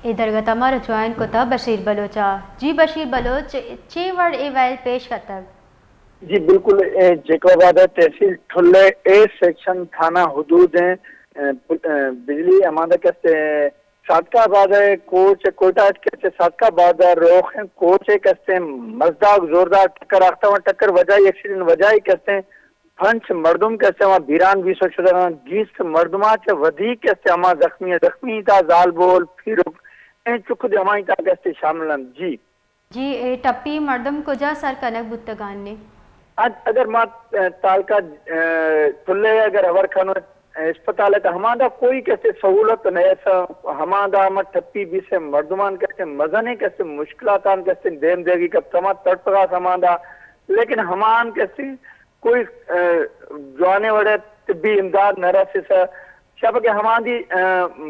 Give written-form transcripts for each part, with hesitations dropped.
ادھر گتما رجوائن کتا بشیر بلوچا جی بشیر بلوچ چی ورڈ ای ویل پیش خطب جی بالکل جیکوباد تحصیل ٹھلے اے سیکشن تھانہ حدود ہیں بجلی امادہ کہتے ہیں صادقہ آباد ہے کوچ کوئٹہ کہتے ہیں صادقہ آباد روخ ہیں کوچ کہتے ہیں مزداق زوردار ٹکر آختہ ہوا ٹکر وجائی ایکسیڈنٹ وجائی کہتے ہیں پھنچ مردم کہتے ہیں وہاں بیران 2014 گیس مردمات سے ودھی کہتے ہیں ہما زخمی تا زال بول پھر چکھ دے ہمائی تا کہتے شامل ہیں جی جی ٹپی مردم کجا سر کنک بتگان نے اگر ما تالکہ تلے اگر اور کھانو اسپتال ہے تو ہمارا کوئی کیسے سہولت نہیں ایسا ہمارا ہم ٹپی بھی سے مردمان کیسے مزنے کیسے مشکلات کیسے دیم دے گی کب تمام تڑپگا ہمارا لیکن ہمان کیسے کوئی جوانے وڑے طبی امداد نہ رہے سے شب کہ ہماری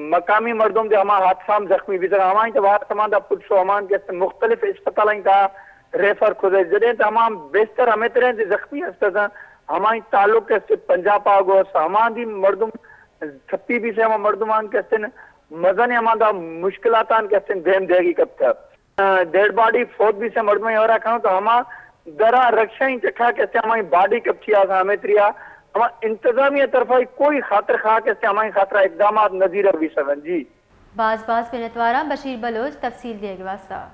مقامی مردم جو ہمارا حادثام زخمی بھی تھا ہماری تو بات ہمارا پوچھو ہمان کیسے مختلف اسپتالیں کا ریفر کھدے جدیں تمام بیشتر ہمیں طرح سے زخمی ہستے تھا ہماری تعلق کیسے پنجاب آگو ہماری مردم چھپی بھی سے ہم مردمان کیسے مزن ہمارا مشکلاتان کیسے دیم دے گی کب تک ڈیڈ باڈی فوت بھی سے مردمان ہو رہا کھانا تو ہما درہ رکشائیں چکھا کیسے ہماری باڈی کب چیا تھا ہمیں تریا ہمارا انتظامیہ طرف کوئی خاطر خواہ کیسے ہماری خاطرہ اقدامات نظیر بھی سکن جی باز منتوارہ بشیر بلوچ تفصیل دے گا واسطہ